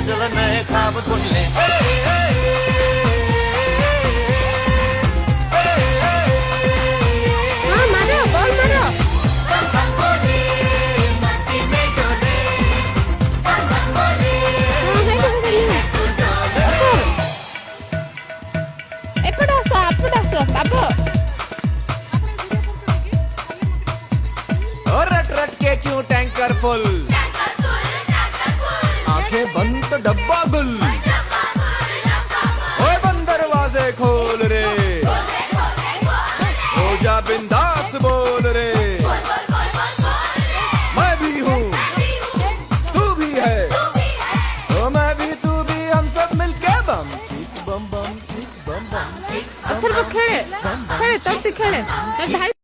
चल नए ख्वाब बुन ले। हाँ मारो, बॉल मारो। एपट आस, आपट आस बाबू। रट रट के क्यों टैंकर फुल, आंखें बंद तो डब्बा गुल। ओए बंद दरवाजे खोल रे, हो जा बिंदास बोल रे। मैं भी हूँ तू भी है, ओ मैं भी तू भी, हम सब मिलके बम चीक बम बम चीक बम बम। फिर वो खेले, खेले तब से खेले। भाई